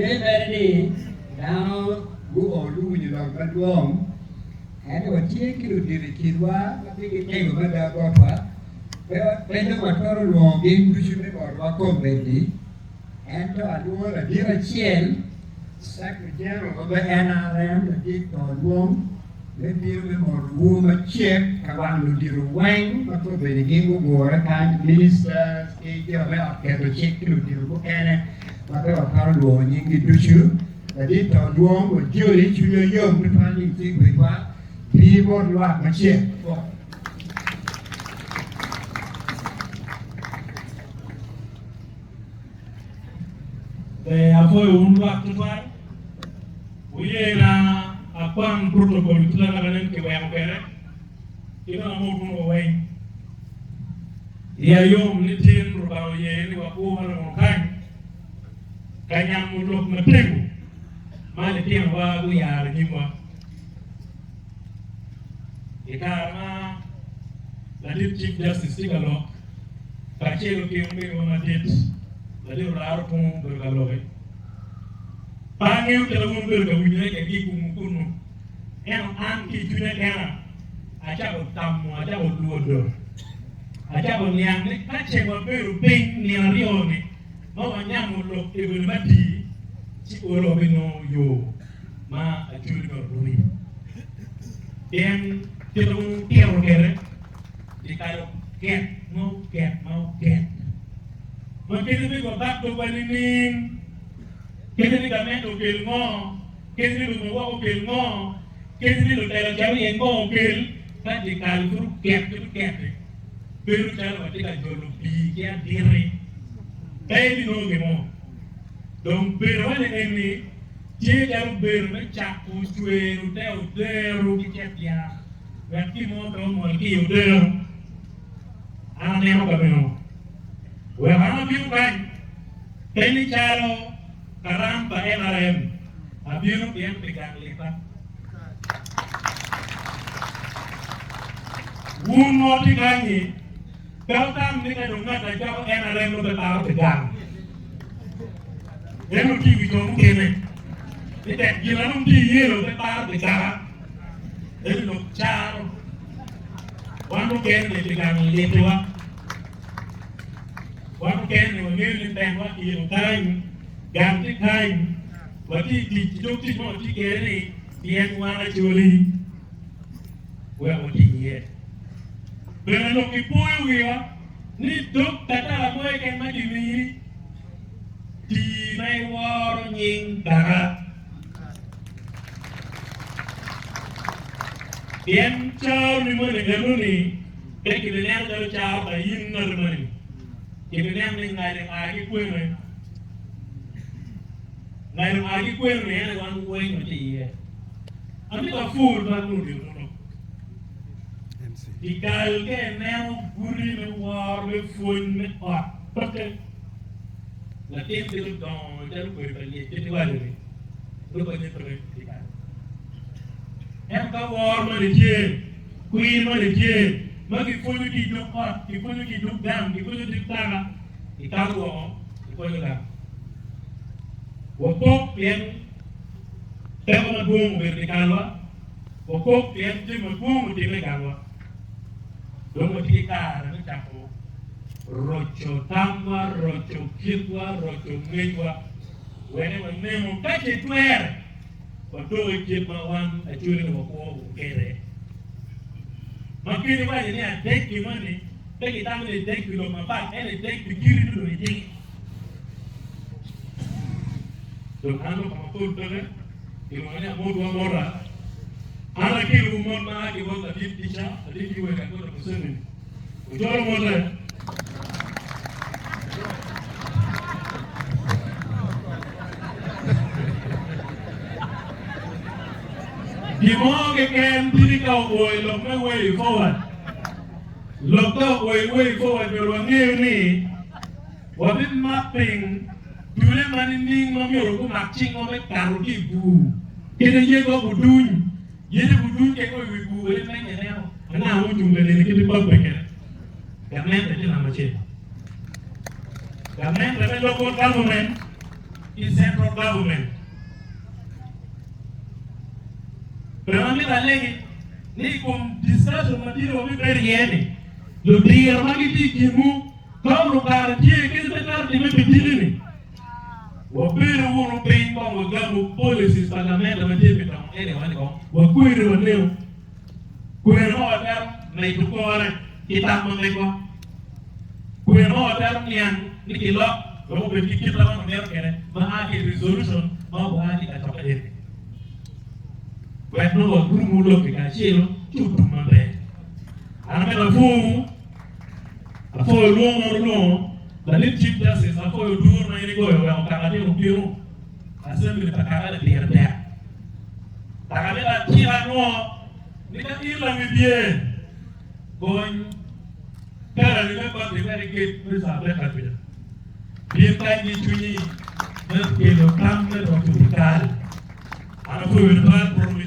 Today very now go or do you know Toodwong and what take you to the Kidwa, I think it came over that water. Well, when the water long game to shoot or walk already, and I do a dear chain, Secretary of the NRM, the Dick Toodwong, the deal with more woman check, around the Toodwong, but for the game of war, kind ministers, get a check to the Toodwong. Mà cái bảo thao đùa những cái chú chứ là đi tàu đuông của chưa đi chú nhớ nhớ cái phan định tinh quỷ quá đi một loạt mà chết foi loạt tu vai uye na akwang protocol tula na ganen ke wayang pere ina mo ko way ya yom ni tin rubaw ye ni wa ko wala mo kan kanyang mulok na tegu mali tiang wa uyar nyimwa ikarma Ladit Chief Justice Tigalo kachelo kiumbe wa Ladit Ladit Olara Otunu bergaloe pangeu telawun bergawunya ke kumukuno en an ki tune kana acha utamu acha uluodo acha bonyang ni kache wa beru ping ni arione mau anyamu lo ibul mati ci oro bino yo ma ajuri no rumi en telu tiaro kere di kayo get mau makene be go back to balinin kene ni gamen do kel ngo kene ni lo wa kel ngo kene ni lo tela jawi en ngo kel ka di kal furu get beru tala wa tika jolo bi ya dire Baby no more. Don't be one any. Take out beer, chapu, swear, tell, there, get ya. When Timo don't want to kill there. I never know. Well, I'm a few guys. Penny Charo, Karamba, NRM. A beautiful young began later. One more thing. Kau tam ni kan rumah dah jauh NRM lu bertaruh tegang. Yang mungkin kita mungkin ni, kita gila mungkin ye lu bertaruh tegang. Jadi lu caro, wan mungkin ni tegang letua, wan mungkin ni mungkin ni tengok ilu kain, ganti kain, berarti di mau di kiri dia muara juli, gua mau tinggi. Pero lo que puedo ni duk kata la moy ke ma di ni di mai war nying dara bien chao ni mo ne galu ni ke ki le nang dalu chao ba yin na mo ni ke le nang ni ngai le agi ku ni ngai le agi ku ni ne wan ku ni ti ye ami ka fur ba nu di no Ikal ke neo guri me war me fun me ot porque la tiene de don de lo que le tiene vale lo que tiene ikal em ka war me de je queen me de je ma ki fun ki do ot ki fun ki do dam ki fun ki tara ikal wo ko yo da wo ko bien te ma bum verticalwa wo ko bien te ma bum te me galwa Domo tika na chapo rocho tama rocho kitwa rocho ngejwa wene wanemo kache twer wato ikema wan achuri no ko kere makini wale ni adeki mani teki tamu ni deki lo mapa ene deki kiri no ni donc ando kama kultole ilomani amodu amora ala kilu mona ki wona ticha adiki weka ko ko sene ujoro mona Dimo ke ken tiri ka boy lo me way forward lo to way forward pero ngeni wabin mapping dule manini ngomyo ko matching o me karu ki bu kene je ko budun yene budun ke ko wibu wele manye neo ana wo jumbe ne kiti babbe ke gamen de na mache gamen de lo ko government in central government. Pero mi balegi ni kum discussion matiro mi beriene. Lo dia magiti kimu kamu garantie ke benar di mebitini. Wa bere wono pay ko gamu policies parlamento matebe tam ene wani ko wa kuire waneo. Kuire no atar na itukore kita mangeko. Kuire no atar nian nikilo ko be kita ma mer kene ma ake resolution ma wa ni ka toka when no room look at Chilo, you do my bed. I'm a fool. I follow long or long, the little chief justice, I follow do my ego, I'm Canadian Bureau. Assembly the Canada here there. Tagamela Tirano, Nika Ilan with Bien. Going, Kara remember the very gate, Miss Abeka. Bien kindly to me, let's get a camera of the car. I'm going to